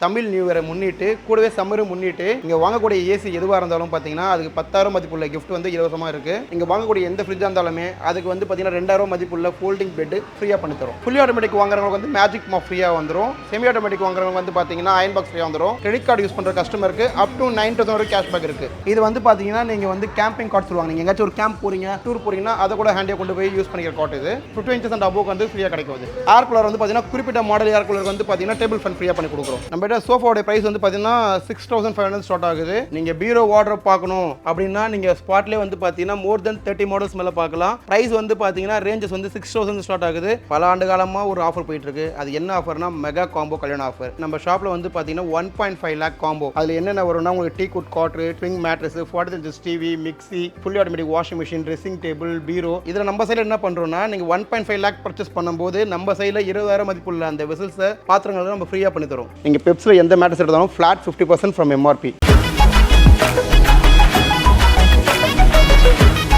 Tamil new இயரை முன்னிட்டு கூடவே சம்மரை முன்னிட்டு இங்கே வாங்கக்கூடிய ஏசி எதுவாக இருந்தாலும் பார்த்தீங்கன்னா அதுக்கு 10,000 மதிப்புள்ள கிஃப்ட் வந்து இலவசமாக இருக்குது. இங்கே வாங்கக்கூடிய எந்த ஃப்ரிட்ஜாக இருந்தாலுமே அதுக்கு வந்து பார்த்தீங்கன்னா 2,000 மதிப்புள்ள ஃபோல்டிங் பெட் ஃப்ரீயாக பண்ணி தரும். ஃபுல்லி ஆட்டோமேட்டிக் வாங்குறவங்களுக்கு வந்து மேஜிக் மாப் ஃப்ரீயாக வந்துடும். செமி ஆட்டோமேட்டிக் வாங்குறவங்க வந்து பார்த்தீங்கன்னா அயன் பாக்ஸ் ஃப்ரீயாக வந்துடும். கிரெடிட் கார்டு யூஸ் பண்ணுற கஸ்டமருக்கு அப் டு 9,000 வரை கேஷ்பேக் இருக்குது. இது வந்து பார்த்தீங்கன்னா நீங்கள் வந்து கேம்பிங் கார்டு சொல்லுவாங்க. நீங்கள் எங்கேயாச்சும் ஒரு கேம்ப் போறீங்க, டூர் போறீங்கன்னா அதை கூட ஹேண்டியாக கொண்டு போய் யூஸ் பண்ணிக்கிற கார்டு இது 50 inches அண்ட் அபோவ் வந்து ஃப்ரீயாக கிடைக்கும். ஏர் கூலர் வந்து பார்த்தீங்கன்னா குறிப்பிட்ட மாடல் ஏர் கூலர் வந்து பார்த்தீங்கன்னா டேபிள் ஃபேன் ஃப்ரீயாக பண்ணி கொடுக்குறோம். நம்ம சோஃபாவோட பிரைஸ் வந்து பார்த்தீங்கன்னா 6,500 ஸ்டார்ட் ஆகுது. நீங்கள் பீரோ வார்ட்ரோப் பார்க்கணும் அப்படின்னா நீங்கள் ஸ்பாட்லேயே வந்து பார்த்தீங்கன்னா மோர் தென் 30 மாடல்ஸ் மேலே பார்க்கலாம். ப்ரைஸ் வந்து பார்த்தீங்கன்னா ரேஞ்சஸ் வந்து 6,000 ஸ்டார்ட் ஆகுது. பல ஆண்டு காலமாக ஒரு ஆஃபர் போயிட்டு இருக்கு. அது என்ன ஆஃபர்னா மெகா காம்போ கல்யாண ஆஃபர். நம்ம ஷாப்பில் வந்து பார்த்தீங்கன்னா 1.5 lakh காம்போ. அதில் என்னென்ன வரும்னா உங்களுக்கு டீ குட் காட்ரு, ட்விங் mattress, 40 inches TV, mixie, fully automatic washing machine, dressing table, பீரோ. இதில் நம்ம சைடில் என்ன பண்ணுறோம்னா நீங்கள் 1.5 lakh பர்ச்சேஸ் பண்ணும்போது நம்ம சைடில் 20,000 மதிப்புள்ள அந்த வெசல்ஸை பாத்திரங்களை நம்ம ஃப்ரீயாக பண்ணி தரோம். நீங்கள் பெப்ஸில் எந்த மேட்ரஸ் எடுத்தாலும் ஃப்ளாட் 50% ஃப்ரம் MRP.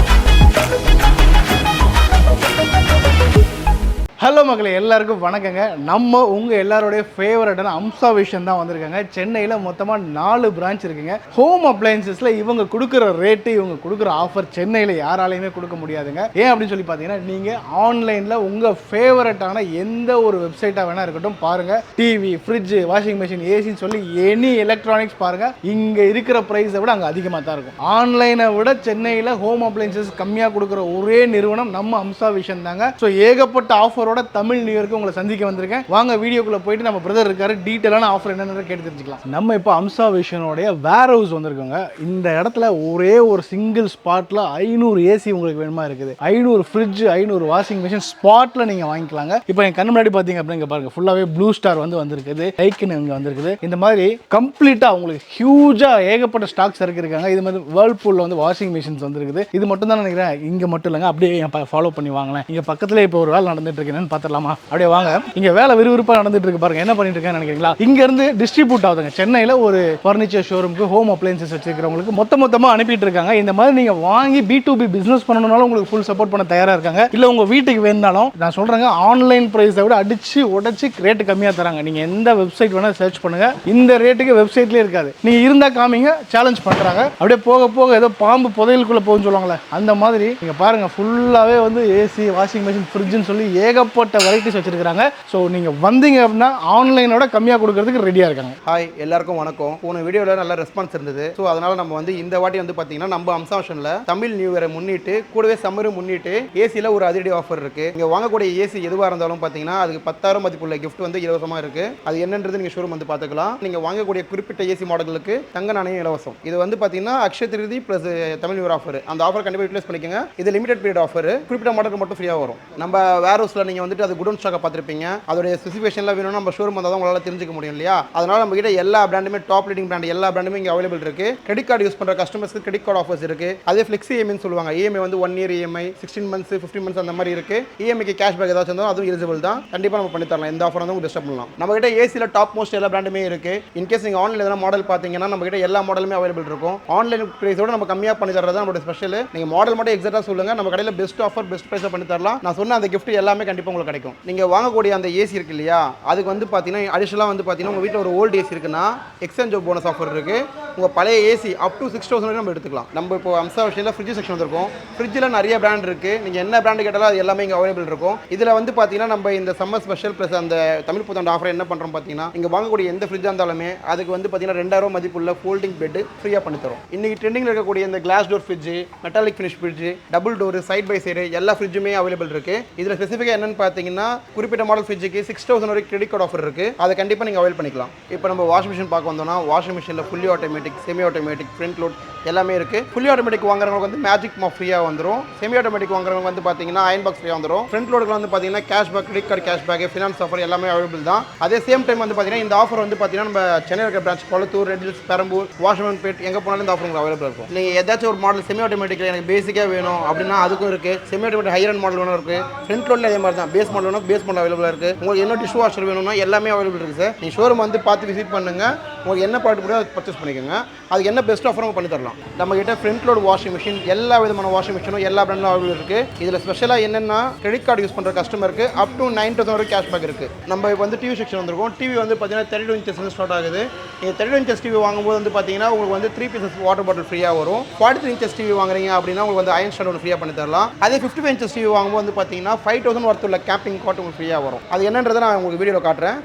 ஹலோ மக்களே, எல்லாருக்கும் வணக்கங்க. நம்ம உங்கள் எல்லாரோடைய ஃபேவரட்டான அம்சா விஷன் தான் வந்திருக்காங்க. சென்னையில் மொத்தமாக 4 பிரான்ச் இருக்குங்க. ஹோம் அப்ளையன்சஸில் இவங்க கொடுக்குற ரேட்டு, இவங்க கொடுக்குற ஆஃபர் சென்னையில் யாராலையுமே கொடுக்க முடியாதுங்க. ஏன் அப்படின்னு சொல்லி பார்த்தீங்கன்னா நீங்கள் ஆன்லைனில் உங்கள் ஃபேவரட்டான எந்த ஒரு வெப்சைட்டாக வேணால் இருக்கட்டும் பாருங்கள். டிவி, ஃப்ரிட்ஜு, வாஷிங் மிஷின், ஏசின்னு சொல்லி எனி எலக்ட்ரானிக்ஸ் பாருங்கள். இங்கே இருக்கிற ப்ரைஸை விட அங்கே அதிகமாக தான் இருக்கும். ஆன்லைனை விட சென்னையில் ஹோம் அப்ளையன்சஸ் கம்மியாக கொடுக்குற ஒரே நிறுவனம் நம்ம அம்சா விஷன் தாங்க. ஸோ ஏகப்பட்ட ஆஃபரோட தமிழ் நியூ இயருக்கு உங்களை சந்திக்க வந்திருக்கேன். வாங்க வீடியோக்குள்ள போயிட்டு நம்ம பிரதர் இருக்காரு, டீட்டெயிலான ஆஃபர் என்னன்னு கேட்டு தெரிஞ்சுக்கலாம். நம்ம இப்போ அம்சா விஷனோடைய வேர் ஹவுஸ் வந்திருக்கோங்க. இந்த இடத்துல ஒரே ஒரு சிங்கிள் ஸ்பாட்ல 500 ஏசி உங்களுக்கு வேணுமா இருக்குது. 500 ஃப்ரிட்ஜ், 500 வாஷிங் மிஷின் ஸ்பாட்ல நீங்க வாங்கிக்கலாங்க. இப்போ என் கண்ணு முன்னாடி பாத்தீங்க அப்படிங்க பாருங்க, ஃபுல்லாவே ப்ளூ ஸ்டார் வந்திருக்குது, லைக்னு இங்க வந்திருக்குது. இந்த மாதிரி கம்ப்ளீட்டா உங்களுக்கு ஹியூஜா ஏகப்பட்ட ஸ்டாக்ஸ் இருக்காங்க. இது மாதிரி வேர்ல்பூல்ல வந்து வாஷிங் மிஷின்ஸ் வந்திருக்குது. இது மட்டும் தான் நினைக்கிறேன், இங்க மட்டும் இல்லைங்க. அப்படியே ஃபாலோ பண்ணி வாங்கலாம். இங்க பக்கத்துல இப்போ ஒரு வேலை நடந்துட்டு இருக்கு, பார்த்துடலாமா? அப்படியே வாங்க. இங்க வேலை விறுவிறுப்பா நடந்துட்டு இருக்கு பாருங்க. என்ன பண்ணிட்டு இருக்கேன்னு நினைக்கிறீங்களா? இங்க இருந்து டிஸ்ட்ரிபியூட் ஆகுதுங்க. சென்னையில ஒரு ஃபர்னிச்சர் ஷோரூமுக்கு ஹோம் அப்ளையன்சஸ் வச்சிருக்கிறவங்களுக்கு மொத்தமா அனுப்பிட்டு இருக்காங்க. இந்த மாதிரி நீங்க வாங்கி B2B பிசினஸ் பண்ணணும்னாலும் உங்களுக்கு ஃபுல் சப்போர்ட் பண்ண தயாரா இருக்காங்க. இல்ல உங்க வீட்டுக்கு வேணும்னாலும் நான் சொல்றேங்க, ஆன்லைன் பிரைஸை விட அடிச்சு உடைச்சு ரேட்டு கம்மியா தராங்க. நீங்க எந்த வெப்சைட் வேணா சர்ச் பண்ணுங்க, இந்த ரேட்டுக்கு வெப்சைட்லயே இருக்காது. நீங்க இருந்தா காமிங்க, சேலஞ்ச் பண்றாங்க. அப்படியே போக போக ஏதோ பாம்பு புதையலுக்குள்ள போகுன்னு சொல்லுவாங்களே, அந்த மாதிரி நீங்க பாருங்க. ஃபுல்லாவே வந்து ஏசி, வாஷிங் மிஷின், ஃப்ரிட்ஜ்னு சொல்லி ஏகப்பட்ட வெரைட்டிஸ் வச்சிருக்காங்க. ஸோ நீங்க வந்தீங்க அப்படின்னா ஆன்லைனோட கம்மியாக கொடுக்கறதுக்கு ரெடியாக இருக்காங்க. ஹாய், எல்லாருக்கும் வணக்கம். போன வீடியோவில் நல்ல ரெஸ்பான்ஸ் இருந்தது. ஸோ அதனால நம்ம வந்து இந்த வாட்டி வந்து பார்த்தீங்கன்னா நம்ம அம்சா விஷனில் தமிழ் நியூ இயரை முன்னிட்டு கூடவே சம்மரை முன்னிட்டு ஏசியில் ஒரு அதிரடி ஆஃபர் இருக்கு. இங்கே வாங்கக்கூடிய ஏசி எதுவாக இருந்தாலும் பார்த்தீங்கன்னா அதுக்கு 10,000 மதிப்புள்ள கிஃப்ட் வந்து இலவசமாக இருக்கு. அது என்னன்றது நீங்கள் ஷோரூம் வந்து பார்த்துக்கலாம். நீங்கள் வாங்கக்கூடிய குறிப்பிட்ட ஏசி மாடல்களுக்கு தங்க நாணயம் இலவசம். இது வந்து பார்த்தீங்கன்னா Akshaya Tritiya plus Tamil new year offer. அந்த ஆஃபர் கண்டிப்பாக யூட்டிலைஸ் பண்ணிக்கோங்க. இது லிமிடெட் பீரியட் ஆஃபர். குறிப்பிட்ட மாடலுக்கு மட்டும் ஃப்ரீயாக வரும். நம்ம வேர் ஹவுஸில் நீங்கள் வந்துட்டு அது குடோன் ஸ்டாக்கை பார்த்துருப்பீங்க. அதோடைய ஸ்பெசிஃபிகேஷன்லாம் வேணும்னா நம்ம ஷோரூம் வந்தால் தான் உங்களால் தெரிஞ்சுக்க முடியும் இல்லையா? அதனால நம்ம கிட்ட எல்லா பிராண்டுமே, டாப் லீடிங் பிராண்ட் எல்லா பிராண்டுமே இங்கே அவைலபிள் இருக்கு. கிரெடிட் கார்டு யூஸ் பண்ணுற கஸ்டமர்ஸ்க்கு கிரெடிட் கார்டு ஆஃபர்ஸ் இருக்கு. அதே ஃபிளெக்ஸி EMI சொல்லுவாங்க. EMI வந்து 1 year EMI, 16 months, 15 months அந்த மாதிரி இருக்கு. EMIக்கு கேஷ்பேக் ஏதாச்சும் இருந்தாலும் அதுவும் எலிஜிபிள் தான். கண்டிப்பாக நம்ம பண்ணி தரலாம். இந்த ஆஃபர் வந்து உங்களுக்கு பெஸ்ட்டாக பண்ணலாம். நம்ம கிட்ட ஏசியில் டாப் மோஸ்ட் எல்லா பிராண்டுமே இருக்கு. இன்கேஸ் நீங்கள் ஆன்லைன் எதனா மாடல் பார்த்தீங்கன்னா நம்ம கிட்ட எல்லா மாடலுமே அவைலபிள் இருக்கும். ஆன்லைன் பிரைஸோட நம்ம கம்மியாக பண்ணி தரது தான் நம்மளோட ஸ்பெஷல். நீங்கள் மாடல் மட்டும் எக்ஸாக்டாக சொல்லுங்க, நம்ம கடையில் பெஸ்ட் ஆஃபர், பெஸ்ட் ப்ரைஸாக பண்ணி தரலாம். நான் சொன்ன அந்த கிஃப்ட் எல்லாமே கண்டிப்பாக உங்களுக்கு கிடைக்கும். நீங்கள் வாங்கக்கூடிய அந்த ஏசி இருக்கு இல்லையா, அதுக்கு வந்து பார்த்தீங்கன்னா அடிஷனலாக வந்து பார்த்தீங்கன்னா உங்கள் வீட்டில் ஒரு ஓல்டு ஏசி இருக்குன்னா எக்ஸ்சேஞ்ச் போனஸ் ஆஃபர் இருக்குது. உங்கள் பழைய ஏசி அப் டு 6,000 வரைக்கும் நம்ம எடுத்துக்கலாம். நம்ம இப்போ அம்சா விஷயத்தில் ஃப்ரிட்ஜ் செக்ஷன் வந்திருக்கோம். ஃப்ரிட்ஜில் நிறைய பிராண்ட் இருக்குது. நீங்கள் என்ன பிராண்டு கேட்டாலும் அது எல்லாமே இங்கே அவைலபிள் இருக்கும். இதில் வந்து பார்த்தீங்கன்னா நம்ம இந்த சம்மர் ஸ்பெஷல் ப்ளஸ் அந்த தமிழ் புத்தாண்டு ஆஃபர் என்ன பண்ணுறோம் பார்த்தீங்கன்னா, இங்கே வாங்கக்கூடிய எந்த ஃப்ரிட்ஜாக இருந்தாலுமே அதுக்கு வந்து பார்த்தீங்கன்னா 2,000 மதிப்புள்ள ஃபோல்டிங் பெட் ஃப்ரீயாக பண்ணி தரும். இன்றைக்கி ட்ரெண்டிங்கில் இருக்கக்கூடிய இந்த glass door fridge, metallic finish fridge, double door, side by side எல்லா ஃப்ரிட்ஜுமே அவைலபிள் இருக்குது. இதில் ஸ்பெசிஃபிக்காக என்னென்னு பார்த்தீங்கன்னா குறிப்பிட்ட மாடல் ஃப்ரிட்ஜுக்கு 6,000 வரைக்கும் கிரெடிட் கார்டு ஆஃபர் இருக்குது. அதை கண்டிப்பாக நீங்கள் அவைல் பண்ணிக்கலாம். இப்போ நம்ம வாஷிங் மிஷின் பார்க்க வந்தோம்னா வாஷிங் மிஷினில் fully automatic, semi automatic, front load எல்லாமே இருக்குது. ஃபுல்லி ஆட்டோமேட்டிக் வாங்குறவங்களுக்கு வந்து மேஜிக் மாப் ஃப்ரீயாக வந்துடும். செமி ஆட்டோமேட்டிக் வாங்குறவங்க வந்து பார்த்தீங்கன்னா அயன் பாக்ஸ் ஃப்ரீயாக வந்துடும். ஃப்ரண்ட் லோடுக்கு வந்து பார்த்தீங்கன்னா cashback, credit card cashback, finance offer எல்லாமே அவைலபிள் தான். அதே சேம் டைம் வந்து பார்த்தீங்கன்னா இந்த ஆஃபர் வந்து பார்த்தீங்கன்னா நம்ம சென்னை இருக்கிற branch Kolathur, Red Hills, Perambur, Washermanpet எங்கே போனாலும் இந்த ஆஃபர் உங்களுக்கு அவைலபிள் இருக்கும். நீங்கள் ஏதாச்சும் ஒரு மாடல் செமி ஆட்டோமேட்டிக்கில் எனக்கு பேசிக்காக வேணும் அப்படின்னா அதுக்கும் இருக்குது. செமி ஆட்டோமேட்டிக் ஹையர் மாடல் வேணும் இருக்குது. ஃப்ரண்ட் லோடில் அதே மாதிரி தான் பேஸ் மாடல் வேணும், பேஸ் மாடல் அவைலபிளாக இருக்குது. உங்களுக்கு என்ன டிஷ் வாஷர் வேணும்னா எல்லாமே அவைலபிள் இருக்குது சார். நீங்கள் ஷோரூம் வந்து பார்த்து விசிட் பண்ணுங்கள். உங்களுக்கு என்ன ப்ராடக்ட் முடியும் அதை பர்ச்சேஸ் பண்ணிக்கோங்க. அதுக்கு என்ன பெஸ்ட் ஆஃபரும் பண்ணி தரலாம். நம்ம கிட்ட ஃப்ரண்ட் லோட் வாஷிங் மிஷின், எல்லா விதமான வாஷிங் மிஷினும் எல்லா பிராண்டும் அவைலபிள் இருக்குது. இதில் ஸ்பெஷலாக என்னென்னா கிரெடிட் கார்டு யூஸ் பண்ணுற கஸ்டமருக்கு அப் டு 9,000 வரைக்கும் கேஷ்பேக் இருக்குது. நம்ம இப்போ வந்து டிவி செக்ஷன் வந்திருக்கோம். டிவி வந்து பார்த்தீங்கன்னா 32 inches ஸ்டார்ட் ஆகுது. நீங்கள் 32 inches டிவி வாங்கும்போது வந்து பார்த்தீங்கன்னா உங்களுக்கு வந்து 3 pieces வாட்டர் பாட்டில் ஃப்ரீயாக வரும். 43 inches டிவி வாங்குறீங்க அப்படின்னா உங்களுக்கு வந்து அயன் ஸ்டாண்ட் ஒன்று ஃப்ரீயாக பண்ணி தரலாம். அதே 55 inches டிவி வாங்கும்போது வந்து பார்த்தீங்கன்னா 5,000 ஒர்த் உள்ள கேம்பிங் காட் உங்களுக்கு ஃப்ரீயாக வரும். அது என்னன்றதை நான் உங்களுக்கு வீடியோவில் காட்டுறேன்.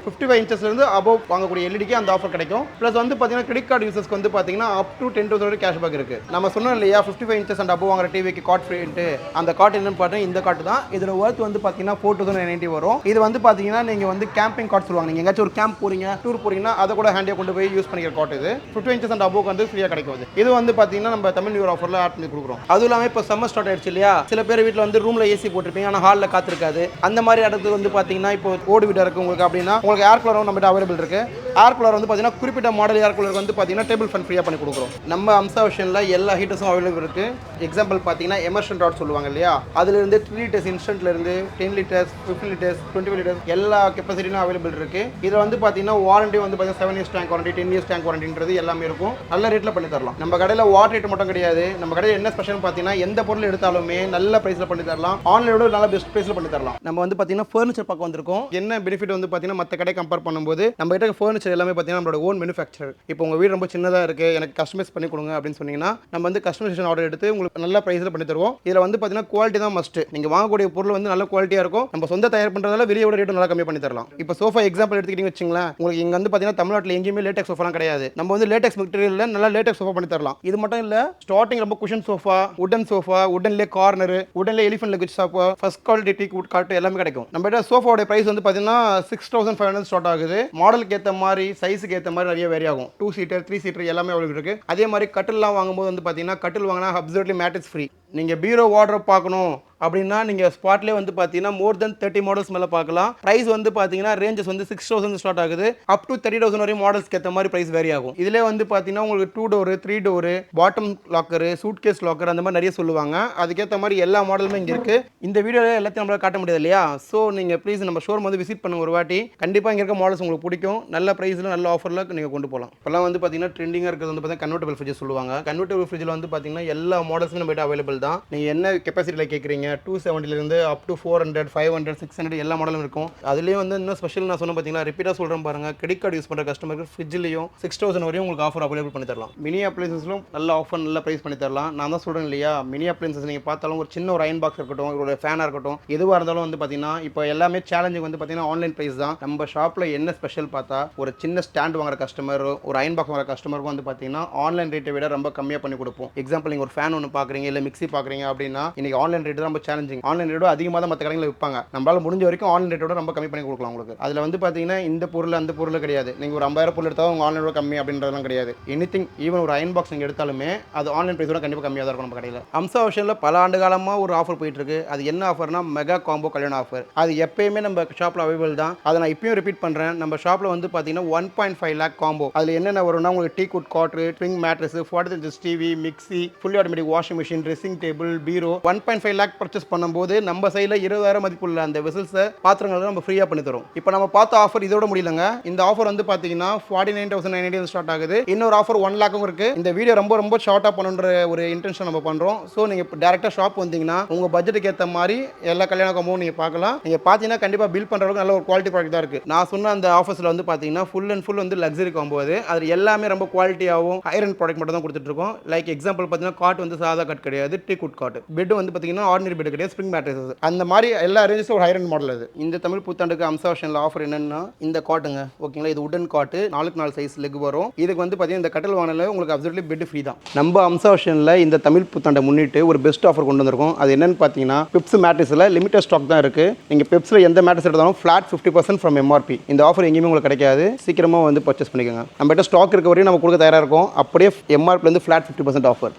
55 inchலேருந்து அபவ் வாங்கக்கூடிய எல்இடிக்கு அந்த ஆஃபர் கிடைக்கும். ப்ளஸ் வந்து பார்த்தீங்கன்னா கிரெடிட் கார்டு யூசர்ஸ்க்கு வந்து பார்த்தீங்கன்னா அப் டு 10,000 வரைக்கும் கேஷ்பேக் இருக்குது. நம்ம சொன்னோம் இல்லையா 55 inches அண்ட் அபவ் வாங்குற டிவிக்கு காட் ஃப்ரீன்ட்டு, அந்த காட் என்னன்னு பார்த்தீங்கன்னா இந்த காட்டு தான். இதில் ஒர்த் வந்து பார்த்தீங்கன்னா 4,990 வரும். இது வந்து பார்த்தீங்கன்னா நீங்கள் வந்து கேம்பிங் காட் சொல்லுவாங்க. நீங்கள் எங்கேயாச்சும் ஒரு கேம்ப் போறீங்க, டூர் போறீங்கன்னா அதை கூட ஹேண்டியாக கொண்டு போய் யூஸ் பண்ணிக்கிற காட் இது. 55 inches அண்ட் அபவ் வந்து ஃப்ரீயாக கிடைக்கும். இது வந்து பார்த்தீங்கன்னா நம்ம தமிழ் நியூ இயர் ஆஃபரில் ஆட் பண்ணி கொடுக்குறோம். அதுவும் இல்லாமல் இப்போ சம்மர் ஸ்டார்ட் ஆயிடுச்சு இல்லையா, சில பேர் வீட்டில் வந்து ரூமில் ஏசி போட்டிருப்பீங்க ஆனால் ஹாலில் காத்திருக்காது. அந்த மாதிரி இடத்துக்கு வந்து பார்த்தீங்கன்னா இப்போ ஓடு வீடாக இருக்குது உங்களுக்கு அப்படின்னா உங்களுக்கு ஏர் கூலரும் நம்மகிட்ட அவைலபிள் இருக்குது. ஏர் கூலர் வந்து பார்த்தீங்கன்னா குறிப்பிட்ட மாடல் ஏர் கூலருக்கு வந்து பார்த்தீங்கன்னா டேபிள் ஃபேன் ஃப்ரீயாக பண்ணி கொடுக்குறோம். நம்ம அம்சா விஷனில் எல்லா ஹீட்டர்ஸும் அவைலபிள் இருக்குது. எக்ஸாம்பிள் பார்த்தீங்கன்னா எமர்ஷன் ராட் சொல்லுவாங்க இல்லையா, அதுலேருந்து 3 liters இன்ஸ்டன்ட்லேருந்து 10 liters 15 liters 25 liters எல்லா கெப்பாசிட்டியும் அவைலபிள் இருக்குது. இதில் வந்து பார்த்தீங்கன்னா வாரண்டி வந்து பார்த்தீங்கன்னா 7 years tank warranty, 10 years tank வாரண்டின்றது எல்லாமே இருக்கும். நல்ல ரேட்டில் பண்ணி தரலாம். நம்ம கடையில் வாட்டர் ரேட் மட்டும் கிடையாது, நம்ம கடையில் என்ன ஸ்பெஷல் பார்த்தீங்கன்னா எந்த பொருள் எடுத்தாலுமே நல்ல ப்ரைஸில் பண்ணி தரலாம். ஆன்லைனோட நல்ல பெஸ்ட் ப்ரைஸில் பண்ணி தரலாம். நம்ம வந்து பார்த்தீங்கன்னா ஃபர்னிச்சர் பக்கம் வந்திருக்கோம். என்ன பெனிஃபிட் வந்து பார்த்தீங்கன்னா மற்ற கடை கம்பேர் பண்ணும்போது நம்ம கிட்ட ஃபர்னிச்சர் எல்லாமே பார்த்தீங்கன்னா நம்மளோட ஓன் மேனுஃபேக்சர். இப்போ உங்கள் வீடு ரொம்ப சின்னதாக இருக்குது, எனக்கு கஸ்டமைஸ் பண்ணி கொடுங்க அப்படின்னு சொன்னீங்கன்னா நம்ம வந்து கஸ்டமைசேஷன் ஆர்டர் எடுத்து உங்களுக்கு நல்ல ப்ரைஸில் பண்ணி தருவோம். இதில் வந்து பார்த்தீங்கன்னா குவாலிட்டி தான் மஸ்ட். நீங்கள் வாங்கக்கூடிய பொருள் வந்து நல்ல குவாலிட்டியாக இருக்கும். நம்ம சொந்த தயார் பண்ணுறதால வெளியோட ரேட்டு நல்லா கம்மி பண்ணி தரலாம். இப்போ சோஃபா எக்ஸாம்பிள் எடுத்துக்கிட்டீங்க வச்சுங்களேன், உங்களுக்கு இங்கே வந்து பார்த்தீங்கன்னா தமிழ்நாட்டில் எங்கேயுமே லேட்டெக்ஸ் சோஃபாலாம் கிடையாது. நம்ம வந்து லேட்டெக்ஸ் மெட்டீரியலில் நல்லா லேட்டெக்ஸ் சோஃபா பண்ணி தரலாம். இது மட்டும் இல்லை, ஸ்டார்டிங் ரொம்ப குஷன் சோஃபா, உடன் சோஃபா, உடன்லே கார்னர், உடன்லே elephant leg sofa, first quality teak wood cot எல்லாமே கிடைக்கும். நம்ம கிட்ட சோஃபாவோட பிரைஸ் வந்து பார்த்தீங்கன்னா 6,500 ஸ்டார்ட் ஆகுது. மாடலுக்கு ஏற்ற மாதிரி சைஸுக்கு ஏற்ற மாதிரி நிறைய வேரி ஆகும். 2 seater 3 seater எல்லாமே அவைலபிள் இருக்கு. அதே மாதிரி கட்டில்லாம் வாங்கும்போது வந்து பார்த்தீங்கன்னா கட்டில் வாங்கினா அப்சல்யூட்லி மேட்ரிக்ஸ் ஃப்ரீ. நீங்கள் பீரோ வார்ட்ரோப் பார்க்கணும் அப்படின்னா நீங்கள் ஸ்பாட்லேயே வந்து பார்த்தீங்கன்னா மோர் தென் 30 மாடல்ஸ் மேலே பார்க்கலாம். ப்ரைஸ் வந்து பார்த்தீங்கன்னா ரேஞ்சஸ் வந்து 6,000 ஸ்டார்ட் ஆகுது. அப் டு 30,000 வரையும் மாடல்ஸ்க்கு ஏற்ற மாதிரி ப்ரைஸ் வேரி ஆகும். இதிலே வந்து பார்த்தீங்கன்னா உங்களுக்கு 2 door 3 door bottom locker, suitcase locker அந்த மாதிரி நிறைய சொல்லுவாங்க. அதுக்கேற்ற மாதிரி எல்லா மாடலுமே இங்கே இருக்குது. இந்த வீடியோவில் எல்லாத்தையும் நம்மளால் காட்ட முடியாது இல்லையா, ஸோ நீங்கள் ப்ளீஸ் நம்ம ஷோரூம் வந்து விசிட் பண்ணுங்க ஒரு வாட்டி. கண்டிப்பாக இங்கே இருக்க மாடல்ஸ் உங்களுக்கு பிடிக்கும். நல்ல ப்ரைஸில் நல்ல ஆஃபரில் நீங்கள் கொண்டு போகலாம். இப்போலாம் வந்து பார்த்தீங்கன்னா ட்ரெண்டிங்காக இருக்கிறது வந்து பார்த்தீங்கன்னா கன்வெர்ட்டபிள் ஃப்ரிட்ஜ் சொல்லுவாங்க. கன்வெர்ட்டபிள் ஃப்ரிட்ஜில் வந்து பார்த்தீங்கன்னா எல்லா மாடல்ஸும் நம்ம அவைலபிள் தான். நீங்கள் என்ன கெப்பாசிட்டியில் கேட்குறீங்க, 270 அப் டு 400 500 600 எல்லா மாடலும் இருக்கும். அதுலேயும் வந்து இன்னும் ஸ்பெஷல் நான் சொன்ன பார்த்தீங்கன்னா ரிப்பீட்டாக சொல்கிறேன் பாருங்கள், கிரெடிட் கார்டு யூஸ் பண்ணுற கஸ்டமருக்கு ஃப்ரிட்ஜ்லையும் 6,000 வரையும் உங்களுக்கு ஆஃபர் அவைலபிள் பண்ணி தரலாம். மினி அப்ளைன்சஸ்லும் நல்ல ஆஃபர் நல்ல ப்ரைஸ் பண்ணி தரலாம். நான் தான் சொல்கிறேன் இல்லையா, மினி அப்ளைன்சஸ் நீங்கள் பார்த்தாலும் ஒரு சின்ன ஒரு அயன் பாக்ஸ் இருக்கட்டும், ஒரு ஃபேனாக இருக்கட்டும், எதுவாக இருந்தாலும் வந்து பார்த்தீங்கன்னா இப்போ எல்லாமே சேலஞ்சிங் வந்து பார்த்தீங்கன்னா ஆன்லைன் ப்ரைஸ் தான். நம்ம ஷாப்பில் என்ன ஸ்பெஷல் பார்த்தா ஒரு சின்ன ஸ்டாண்ட் வாங்குற கஸ்டமர், ஒரு அயன் பாக்ஸ் வாங்குற கஸ்டமருக்கு வந்து பார்த்தீங்கன்னா ஆன்லைன் ரேட்டை விட ரொம்ப கம்மியாக பண்ணி கொடுப்போம். எக்ஸாம்பிள் நீங்கள் ஒரு ஃபேன் ஒன்று பார்க்குறீங்க இல்லை மிக்ஸி பார்க்குறீங்க அப்படின்னா இன்னைக்கு ஆன்லைன் ரேட்டு தான் ரொம்ப சேலஞ்சிங். ஆன்லைன் ரேட்டோட அதிகமாக தான் மற்ற கடைகளில் விற்பாங்க. நம்மளால முடிஞ்ச வரைக்கும் ஆன்லைன் ரேட்டோட ரொம்ப கம்மி பண்ணி கொடுக்கலாம் உங்களுக்கு. அதில் வந்து பார்த்தீங்கன்னா இந்த பொருள் அந்த பொருள் கிடையாது. நீங்கள் ஒரு 50,000 பொருள் எடுத்தாலும் உங்கள் ஆன்லைனோட கம்மி அப்படின்றதுலாம் கிடையாது. எனிதிங் ஈவன் ஒரு அயன் பாக்ஸ் நீங்கள் எடுத்தாலுமே அது ஆன்லைன் ப்ரைஸோட கண்டிப்பாக கம்மியாக தான் இருக்கும் நம்ம கடையில். அம்சா விஷனில் பல ஆண்டு காலமாக ஒரு ஆஃபர் போயிட்டு இருக்கு. அது என்ன ஆஃபர்னா மெகா காம்போ கல்யாண ஆஃபர். அது எப்பயுமே நம்ம ஷாப்பில் அவைலபிள் தான். அதை நான் இப்பயும் ரிப்பீட் பண்ணுறேன். நம்ம ஷாப்பில் வந்து பார்த்தீங்கன்னா 1.5 lakh காம்போ. அதில் என்னென்ன வரும்னா உங்களுக்கு teak wood cot, spring mattress, 43 inch TV, mixie, fully automatic washing machine, dressing table, பீரோ 1.5 lakh பர்ச்சேஸ் பண்ணும்போது நம்ம சைடில் 20,000 மதிப்புள்ள அந்த வெசல்ஸை பாத்திரங்களை நம்ம ஃப்ரீயாக பண்ணி தரோம். இப்போ நம்ம பார்த்த ஆஃபர் இதோட முடியலங்க. இந்த ஆஃபர் வந்து பார்த்தீங்கன்னா 49,990 ஸ்டார்ட் ஆகுது. இன்னொரு ஆஃபர் 1 lakhம் இருக்குது. இந்த வீடியோ ரொம்ப ஷார்ட்டாக பண்ணுன்ற ஒரு இன்டென்ஷன் நம்ம பண்ணுறோம். ஸோ நீங்கள் இப்போ டேரெக்டாக ஷாப் வந்தீங்கன்னா உங்கள் பட்ஜெட்டுக்கு ஏற்ற மாதிரி எல்லா கல்யாண காம்போவும் நீங்கள் பார்க்கலாம். நீங்கள் பார்த்தீங்கன்னா கண்டிப்பாக பில் பண்ணுற அளவுக்கு நல்ல ஒரு குவாலிட்டி ப்ராடக்ட் தான் இருக்குது. நான் சொன்ன அந்த ஆஃபர்ஸில் வந்து பார்த்தீங்கன்னா ஃபுல் அண்ட் ஃபுல் வந்து லக்ஸரி காம்போ. அது எல்லாமே ரொம்ப குவாலிட்டியாகவும் ஹையர் அண்ட் ப்ராடக்ட் மட்டும் தான் கொடுத்துட்ருக்கோம். லைக் எக்ஸாம்பிள் பார்த்தீங்கன்னா காட் வந்து சாதா கட் கிடையாது, டீ குட் காட். பெட் வந்து பார்த்தீங்கன்னா ஆர்டினரி பெட் கிடையாது, ஸ்ப்ரிங் மேட்ரஸ். அந்த மாதிரி எல்லா ரேஞ்சஸும் ஒரு ஹையர் அண்ட் மாடல். அது இந்த தமிழ் புத்தாண்டுக்கு அம்சா விஷனில் ஆஃபர் என்னன்னா இந்த காட்டுங்க, ஓகேங்களா. இது உடன் காட்டு, 4x4 சைஸ் லெக் வரும். இதுக்கு வந்து பார்த்தீங்கன்னா இந்த கட்டல் வாங்கினால உங்களுக்கு அப்சல்யூட்லி பெட் ஃப்ரீ தான். நம்ம அம்சா விஷனில் இந்த தமிழ் புத்தாண்டை முன்னிட்டு ஒரு பெஸ்ட் ஆஃபர் கொண்டு வந்திருக்கோம். அது என்னன்னு பார்த்தீங்கன்னா பெப்ஸ் மேட்ரஸில் லிமிடெட் ஸ்டாக் தான் இருக்குது. நீங்கள் பெப்ஸில் எந்த மேட்ரஸ் எடுத்தாலும் ஃப்ளாட் 50% ஃப்ரம் MRP. இந்த ஆஃபர் எங்கேயுமே உங்களுக்கு கிடைக்காது. சீக்கிரமாக வந்து பர்ச்சேஸ் பண்ணிக்கோங்க. நம்மகிட்ட ஸ்டாக் இருக்க வரையும் நம்ம கொடுக்க தயாராக இருக்கும். அப்படியே MRPலேருந்து ஃப்ளாட் 50% ஆஃபர்.